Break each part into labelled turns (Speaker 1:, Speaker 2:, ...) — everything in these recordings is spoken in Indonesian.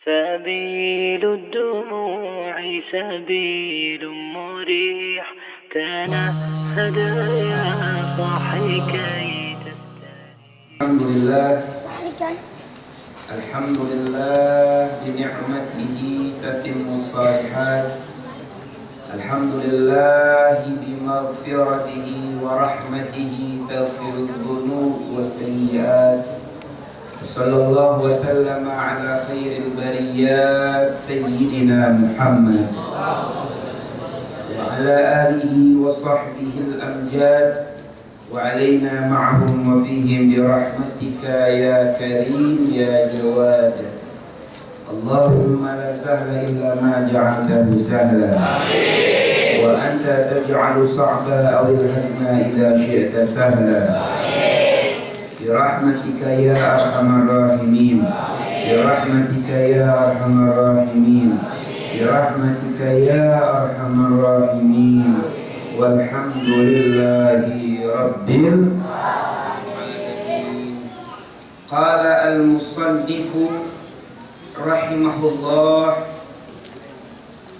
Speaker 1: سبيل الدموع سبيل مريح تنهد يا صاحي كي تستريح.
Speaker 2: الحمد لله بنعمته تتم الصالحات. الحمد لله بمغفرته ورحمته تغفر الذنوب والسيئات. وصلى الله وسلم على خير البريات سيدنا محمد وعلى آله وصحبه الأمجاد وعلينا معهم وفيهم برحمتك يا كريم يا جواد. اللهم لا سهل إلا ما جعلته سهلا وأنت تجعل صعب أو الحزن إذا شئت سهلا برحمتك يا أرحم الراحمين برحمتك يا أرحم الراحمين برحمتك يا أرحم الراحمين والحمد لله رب العالمين. قال المصنف رحمه الله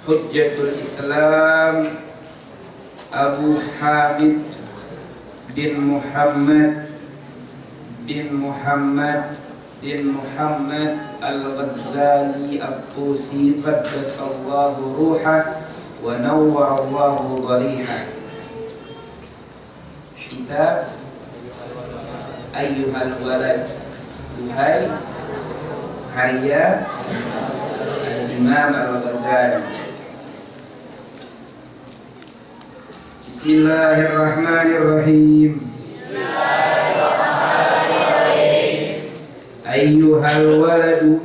Speaker 2: حجة الإسلام أبو حامد بن محمد الغزالي الطوسي قدس الله روحه ونور الله ضريحه. كتاب أيها الولد وهي karya Imam Al-Ghazali. Bismillahirrahmanirrahim. Ayyuhal waladu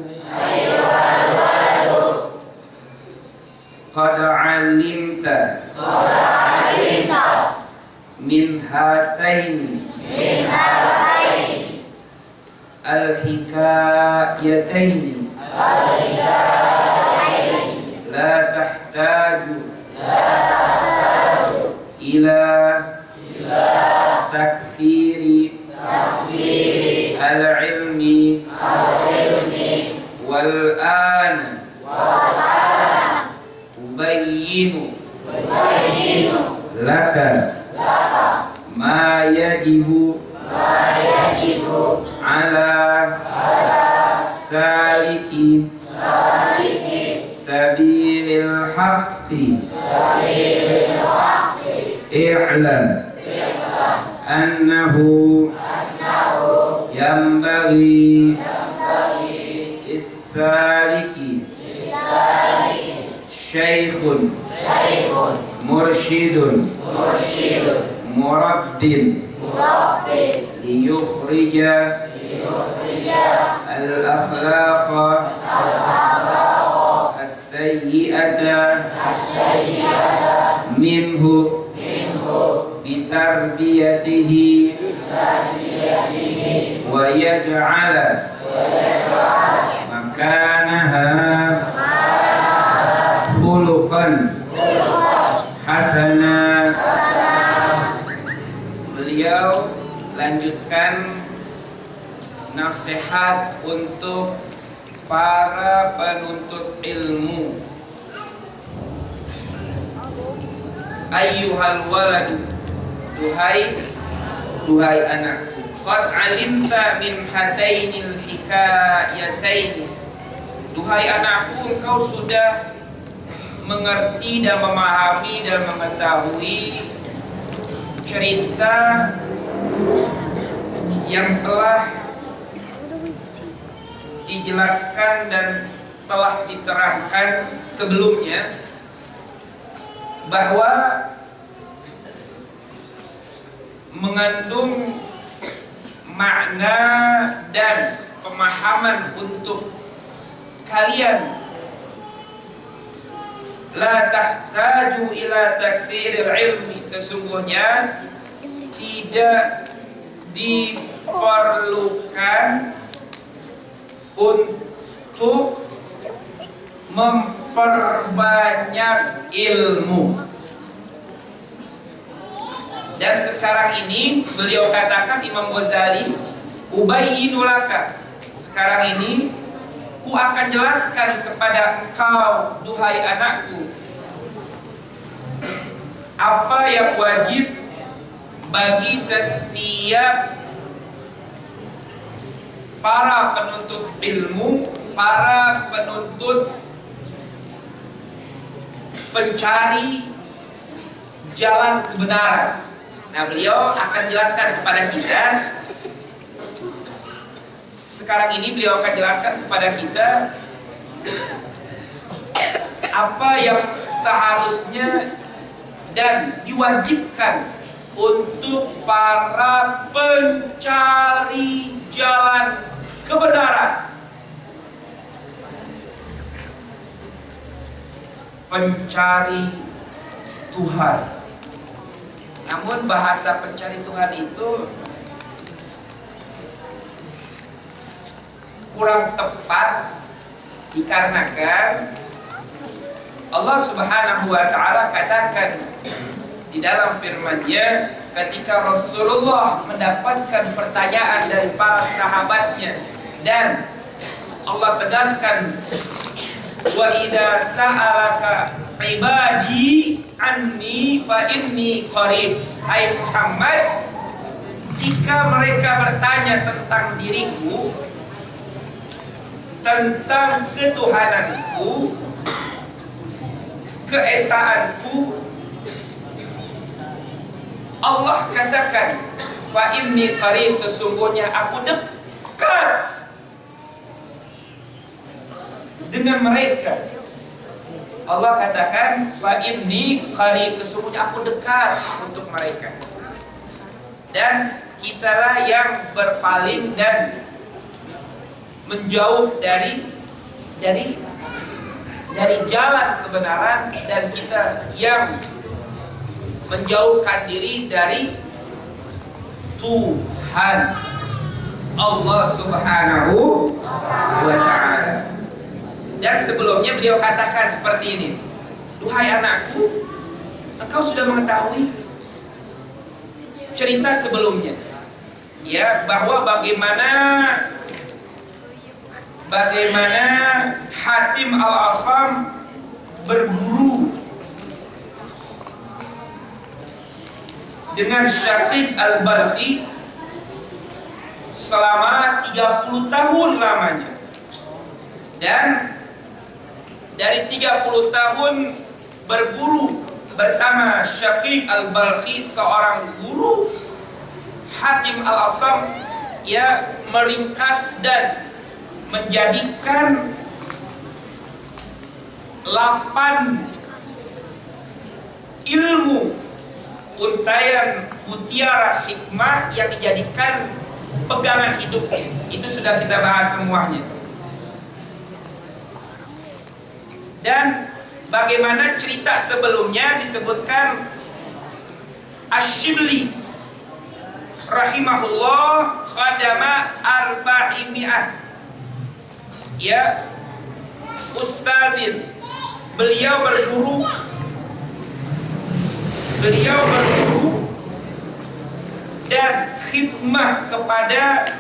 Speaker 2: qad 'alimta min hataini al-hikayataini la tahtaju ila takfiri al-ilmi wal-an ubayyinu laka ma yajibu ala saliki sabilil haqqi i'lam annahu yanbaghi is-saliki shaykhun mursyidun murabbin liyukhrija al-akhlaqa as-sayyi'ata minhu bitarbiyatihi wa yaj'ala makanaha khuluqan hasana. Beliau lanjutkan nasihat untuk para penuntut ilmu. Ayyuhal waladu, duhai anakku, qad 'alimta min hatainil hikayataini, duhai anakku, engkau sudah mengerti dan memahami dan mengetahui cerita yang telah dijelaskan dan telah diterangkan sebelumnya, bahwa mengandung makna dan pemahaman untuk kalian. La tahtaju ila takfiril ilmi, sesungguhnya tidak diperlukan untuk memperbanyak ilmu. Dan sekarang ini beliau katakan, Imam Ghazali, ubayyinu laka, sekarang ini ku akan jelaskan kepada engkau, duhai anakku, apa yang wajib bagi setiap para penuntut ilmu, para penuntut pencari jalan kebenaran. Nah, beliau akan jelaskan kepada kita. Sekarang ini beliau akan jelaskan kepada kita apa yang seharusnya dan diwajibkan untuk para pencari jalan kebenaran, pencari Tuhan. Namun bahasa pencari Tuhan itu kurang tepat dikarenakan Allah Subhanahu wa taala katakan di dalam firman-Nya ketika Rasulullah mendapatkan pertanyaan dari para sahabatnya, dan Allah tegaskan, wa idza sa'alaka ibadi anni fa inni qarib. Hai Muhammad, jika mereka bertanya tentang diriku, tentang ketuhananku, keesaanku, Allah katakan, fa inni qarib, sesungguhnya aku dekat dengan mereka. Allah katakan, fa inni qarib, sesungguhnya aku dekat untuk mereka. Dan kitalah yang berpaling dan menjauh dari jalan kebenaran, dan kita yang menjauhkan diri dari Tuhan Allah Subhanahu wa ta'ala. Dan sebelumnya beliau katakan seperti ini, duhai anakku, engkau sudah mengetahui cerita sebelumnya, ya, bahwa bagaimana Hatim al-Asam berburu dengan Syaqiq al-Balkhi selama 30 tahun lamanya. Dan dari 30 tahun berburu bersama Syaqiq al-Balkhi, seorang guru, Hatim al-Asam ia meringkas dan menjadikan 8 ilmu untayan mutiara hikmah yang dijadikan pegangan hidup. Itu sudah kita bahas semuanya. Dan bagaimana cerita sebelumnya disebutkan Asy-Syibli rahimahullah khadama arba'imi'ah, ya, ustadzin, beliau berburu dan khidmah kepada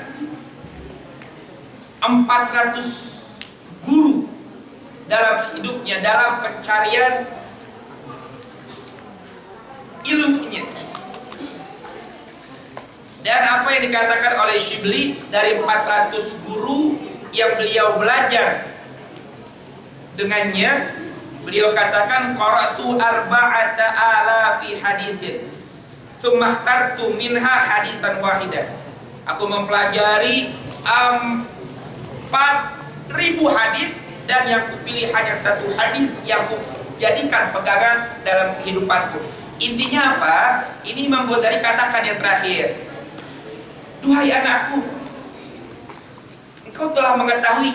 Speaker 2: 400 guru dalam hidupnya, dalam pencarian ilmunya. Dan apa yang dikatakan oleh Syibli, dari 400 guru yang beliau belajar dengannya, beliau katakan, qara'tu arba'ata alafi haditsin tsumma ikhtartu minha haditsan wahidah. Aku mempelajari 4.000 hadis, dan yang kupilih hanya satu hadis yang kujadikan pegangan dalam kehidupanku. Intinya apa? Ini Imam Ghazali katakan yang terakhir, duhai anakku, engkau telah mengetahui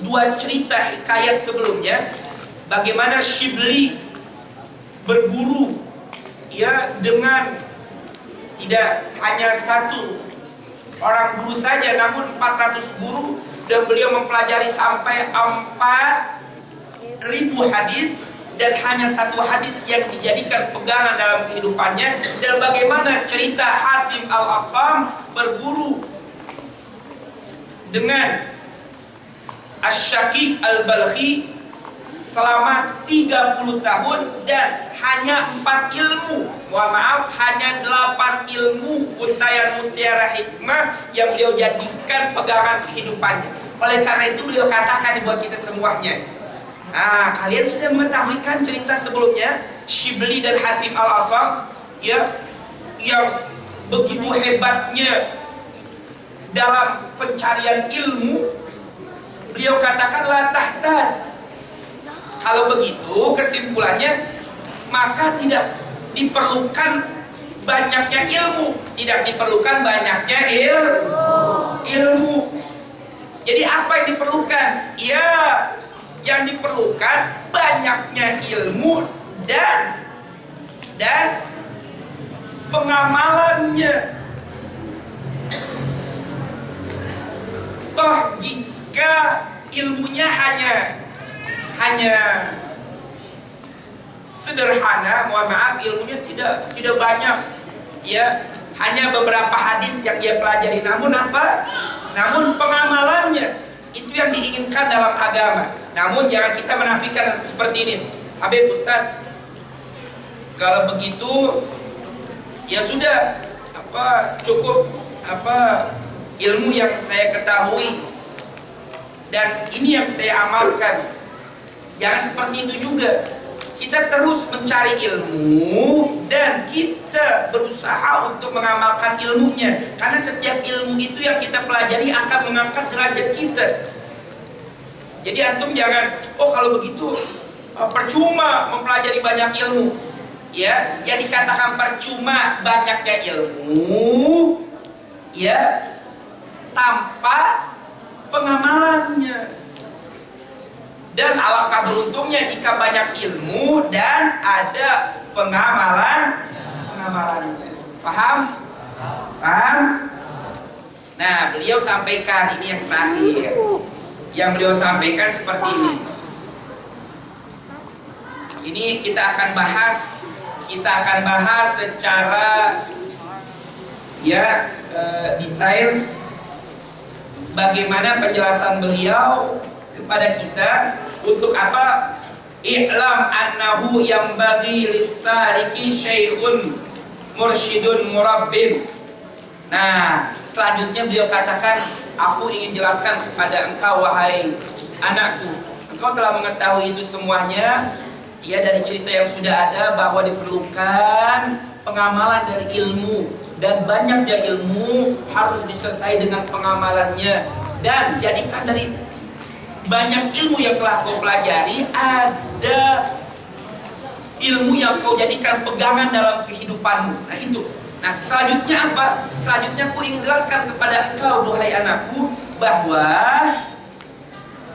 Speaker 2: 2 cerita hikayat sebelumnya, bagaimana Syibli berburu, ya, dengan tidak hanya satu orang guru saja, namun 400 guru, dan beliau mempelajari sampai 4.000 hadis, dan hanya satu hadis yang dijadikan pegangan dalam kehidupannya. Dan bagaimana cerita Hatim al-Asam berburu dengan Asy-Syaqiq Al-Balkhi selama 30 tahun dan hanya 4 ilmu. Mohon maaf, hanya 8 ilmu untayan mutiara hikmah yang beliau jadikan pegangan kehidupannya. Oleh karena itu beliau katakan buat kita semuanya. Kalian sudah mengetahui kan cerita sebelumnya Syibli dan Hatim Al-Asam, ya, yang begitu hebatnya dalam pencarian ilmu. Beliau katakan la tahtan. Kalau begitu kesimpulannya, maka tidak diperlukan banyaknya ilmu, tidak diperlukan banyaknya ilmu. Jadi apa yang diperlukan? Ya, yang diperlukan banyaknya ilmu dan pengamalannya. Toh jika ilmunya hanya sederhana, mohon maaf, ilmunya tidak banyak, ya, hanya beberapa hadis yang dia pelajari. Namun apa? Namun pengamalannya itu yang diinginkan dalam agama. Namun jangan kita menafikan seperti ini. Habib Ustaz, kalau begitu ya sudah, cukup ilmu yang saya ketahui dan ini yang saya amalkan. Jangan seperti itu juga. Kita terus mencari ilmu dan kita berusaha untuk mengamalkan ilmunya. Karena setiap ilmu itu yang kita pelajari akan mengangkat derajat kita. Jadi antum jangan, kalau begitu percuma mempelajari banyak ilmu. Ya, yang dikatakan percuma banyaknya ilmu, ya, tanpa pengamalannya. Dan alangkah beruntungnya jika banyak ilmu dan ada pengamalannya. Paham? Nah, beliau sampaikan ini yang terakhir. Yang beliau sampaikan seperti ini. Ini kita akan bahas secara detail bagaimana penjelasan beliau kepada kita untuk apa? I'lam annahu yanbaghi lis-saliki syaikhun mursyidun murabbin. Nah, selanjutnya beliau katakan, aku ingin jelaskan kepada engkau wahai anakku, engkau telah mengetahui itu semuanya, ya, dari cerita yang sudah ada bahwa diperlukan pengamalan dari ilmu, dan banyaknya ilmu harus disertai dengan pengamalannya. Dan jadikan dari banyak ilmu yang telah kau pelajari, ada ilmu yang kau jadikan pegangan dalam kehidupanmu. Nah itu. Nah selanjutnya apa? Selanjutnya aku ingin jelaskan kepada engkau, duhai anakku, bahwa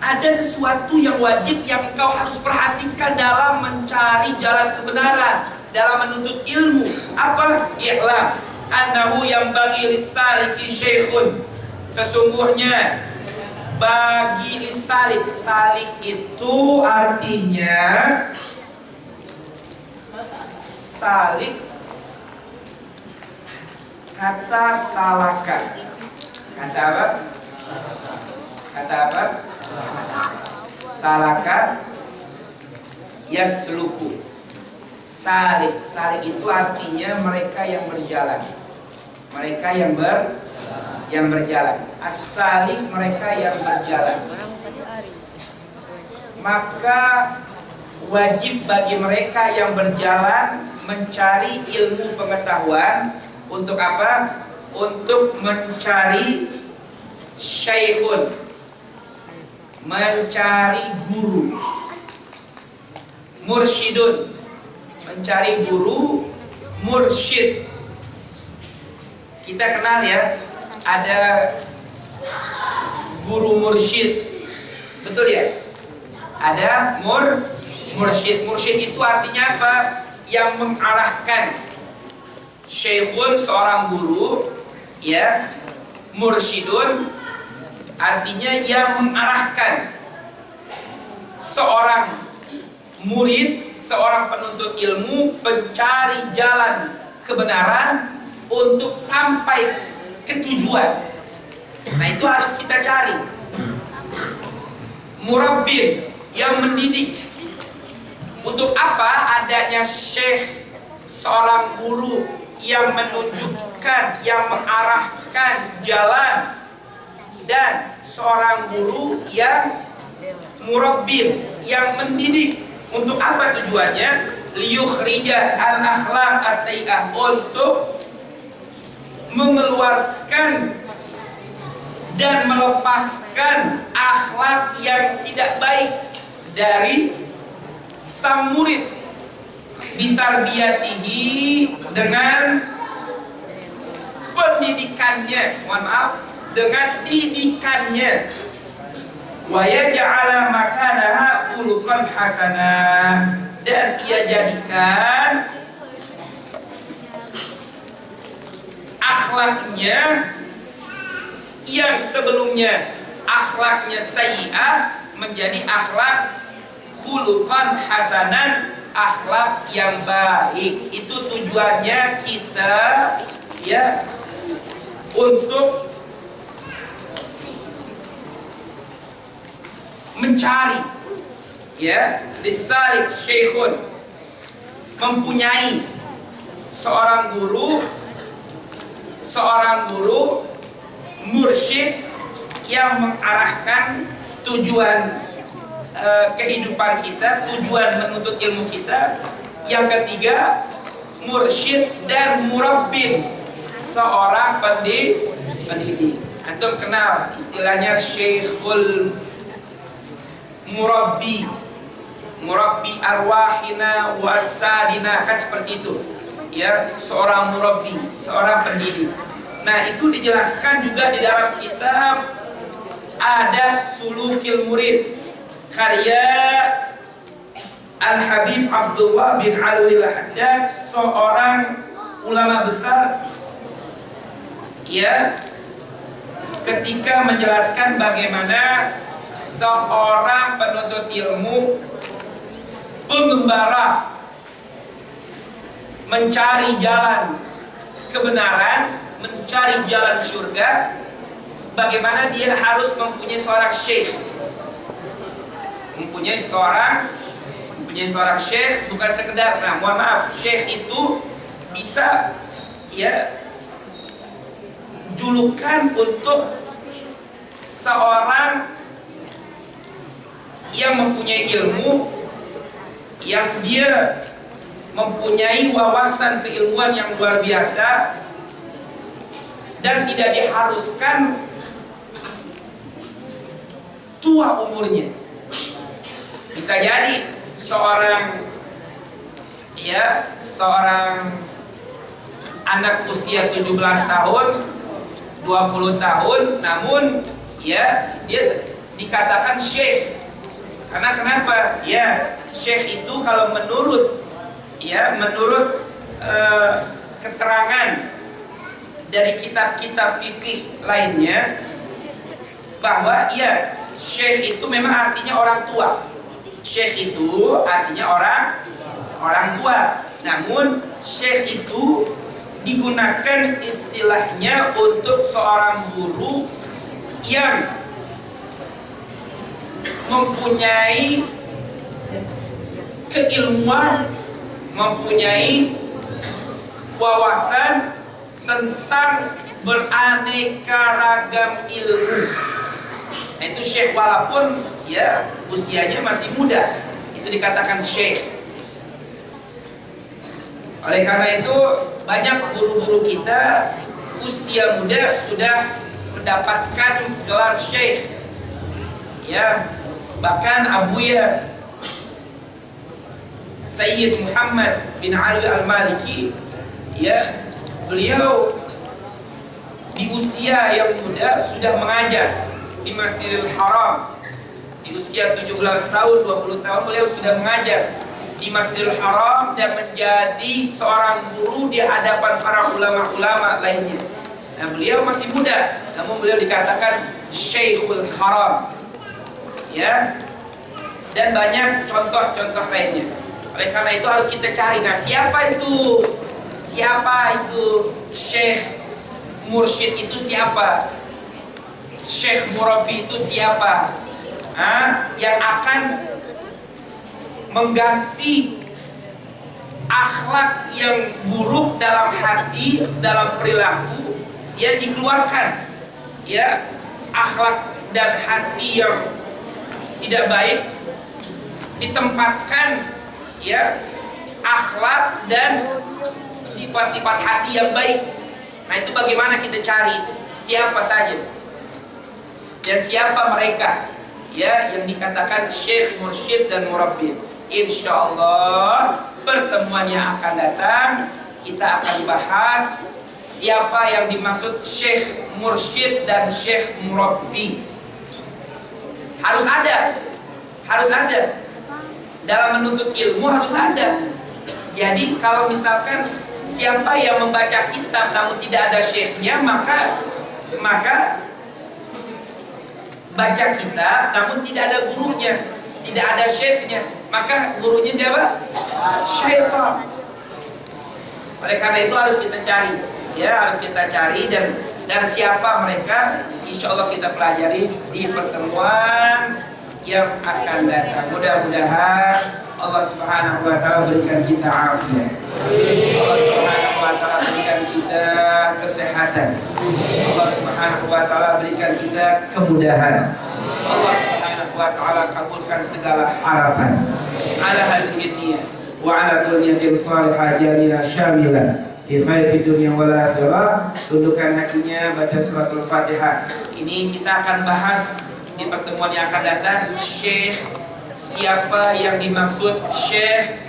Speaker 2: ada sesuatu yang wajib yang engkau harus perhatikan dalam mencari jalan kebenaran, dalam menuntut ilmu. Apa? I'lam annahu yanbaghi lis-saliki syaikhun. Sesungguhnya bagi lisalik, salik itu artinya salik, kata salaka. Kata apa? Salaka yasluku. Salik itu artinya mereka yang berjalan. Mereka yang berjalan. As-salik, mereka yang berjalan. Maka wajib bagi mereka yang berjalan mencari ilmu pengetahuan. Untuk apa? Untuk mencari syaikhun, mencari guru. Mursyidun, mencari guru. Mursyid, kita kenal ya, ada guru mursyid, betul ya? Ada mursyid. Mursyid itu artinya apa? Yang mengarahkan. Syekhun, seorang guru, ya. Mursyidun artinya yang mengarahkan. Seorang murid, seorang penuntut ilmu, pencari jalan kebenaran untuk sampai ke tujuan. Nah itu harus kita cari. murabbin, yang mendidik. Untuk apa adanya syekh, seorang guru yang menunjukkan, yang mengarahkan jalan, dan seorang guru yang murabbin, yang mendidik. Untuk apa tujuannya? Liyukhrija al-akhlaq as-sayyi'ah, untuk mengeluarkan dan melepaskan akhlak yang tidak baik dari sang murid, bitarbiyatihi, dengan pendidikannya, dengan didikannya, wa yaj'ala makanaha khuluqan hasanah, dan ia jadikan akhlaknya yang sebelumnya akhlaknya sayyi'ah menjadi akhlak khuluqan hasanan, akhlak yang baik. Itu tujuannya kita, ya, untuk mencari, ya, lisalik syekhun, mempunyai seorang guru mursyid yang mengarahkan tujuan kehidupan kita, tujuan menuntut ilmu kita. Yang ketiga, mursyid dan murabbin, seorang pendidik. Antum kenal istilahnya syekhul murabbi arwahina wa sadina, kan seperti itu, ya, seorang murabbi, seorang pendidik. Nah, itu dijelaskan juga di dalam kitab Adab Sulukil Murid, karya Al-Habib Abdullah bin Alwi Al-Haddad, seorang ulama besar, ya, ketika menjelaskan bagaimana seorang penuntut ilmu, pengembara, mencari jalan kebenaran, mencari jalan surga, bagaimana dia harus mempunyai seorang syekh. Mempunyai seorang syekh, bukan sekedar, nah, mohon maaf, syekh itu bisa, ya, julukan untuk seorang yang mempunyai ilmu, yang dia mempunyai wawasan keilmuan yang luar biasa, dan tidak diharuskan tua umurnya. Bisa jadi seorang anak usia 17 tahun, 20 tahun, namun, ya, dia dikatakan syekh. Karena kenapa? Ya, syekh itu kalau menurut keterangan dari kitab-kitab fikih lainnya, bahwa, ya, syekh itu memang artinya orang tua. Syekh itu artinya orang tua. Namun syekh itu digunakan istilahnya untuk seorang guru yang mempunyai keilmuan, mempunyai wawasan tentang beraneka ragam ilmu. Nah, itu syekh, walaupun, ya, usianya masih muda, itu dikatakan syekh. Oleh karena itu, banyak guru-guru kita usia muda sudah mendapatkan gelar syekh, ya. Bahkan Abuya Sayyid Muhammad bin Ali Al-Maliki, ya, beliau di usia yang muda sudah mengajar di Masjidil Haram. Di usia 17 tahun, 20 tahun beliau sudah mengajar di Masjidil Haram dan menjadi seorang guru di hadapan para ulama-ulama lainnya. Nah, beliau masih muda, namun beliau dikatakan Syekhul Haram, ya. Dan banyak contoh-contoh lainnya. Oleh karena itu harus kita cari, nah, siapa itu syekh mursyid itu siapa, syekh murabbi itu siapa. yang akan mengganti akhlak yang buruk dalam hati, dalam perilaku, ya dikeluarkan, ya akhlak dan hati yang tidak baik, ditempatkan ya akhlak dan sifat-sifat hati yang baik. Nah itu bagaimana kita cari siapa saja dan siapa mereka ya yang dikatakan syekh, mursyid dan murabbin. Insyaallah pertemuan yang akan datang kita akan bahas siapa yang dimaksud syekh, mursyid dan syekh murabbi. Harus ada dalam menuntut ilmu, harus ada. Jadi kalau misalkan siapa yang membaca kitab namun tidak ada syekhnya, maka baca kitab namun tidak ada gurunya, tidak ada syekhnya, maka gurunya siapa? Syaitan. Oleh karena itu harus kita cari, ya harus kita cari dan siapa mereka, insya Allah kita pelajari di pertemuan yang akan datang. Mudah-mudahan Allah Subhanahu wa Ta'ala berikan kita afiat. Allah Subhanahu wa Ta'ala berikan kita kesehatan. Allah Subhanahu wa Ta'ala berikan kita kemudahan. Allah Subhanahu wa Ta'ala kabulkan segala harapan. Ala hadhihi niyyah wa ala dunyatin salihah jariyah syamilah di khairi dunia wal akhirah. Tundukkan hatinya, baca suratul Fatihah. Ini kita akan bahas di pertemuan yang akan datang syekh, siapa yang dimaksud syekh,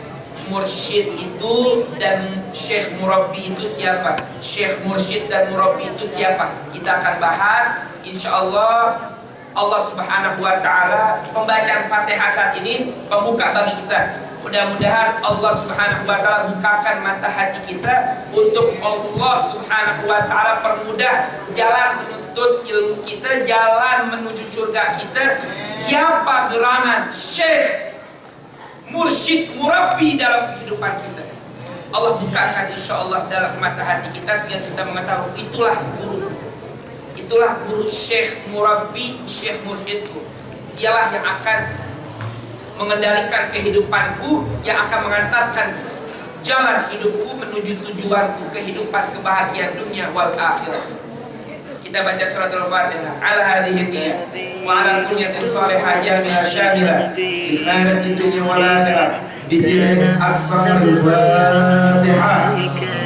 Speaker 2: mursyid itu dan syekh murabbi itu siapa, syekh mursyid dan murabbi itu siapa, kita akan bahas insyaallah. Allah Subhanahu wa Ta'ala, pembacaan Fatihah saat ini pembuka bagi kita. Mudah-mudahan Allah Subhanahu wa Ta'ala bukakan mata hati kita untuk Allah Subhanahu wa Ta'ala permudah jalan menuntut ilmu kita, jalan menuju surga kita. Siapa gerangan syekh, mursyid, murabbi dalam kehidupan kita, Allah bukakan insyaallah dalam mata hati kita sehingga kita mengetahui itulah guru syekh, murabbi, syekh mursyidku. Dialah yang akan mengendalikan kehidupanku, yang akan mengantarkan jalan hidupku menuju tujuanku, kehidupan kebahagiaan dunia wal akhirah. Kita baca surat Al-Fatihah. Ala hadhihi niyyah wa ala kunyatin salihah jami'ah syamilah li khairatid dunya wal akhirah. Bismillahirrahmanirrahim.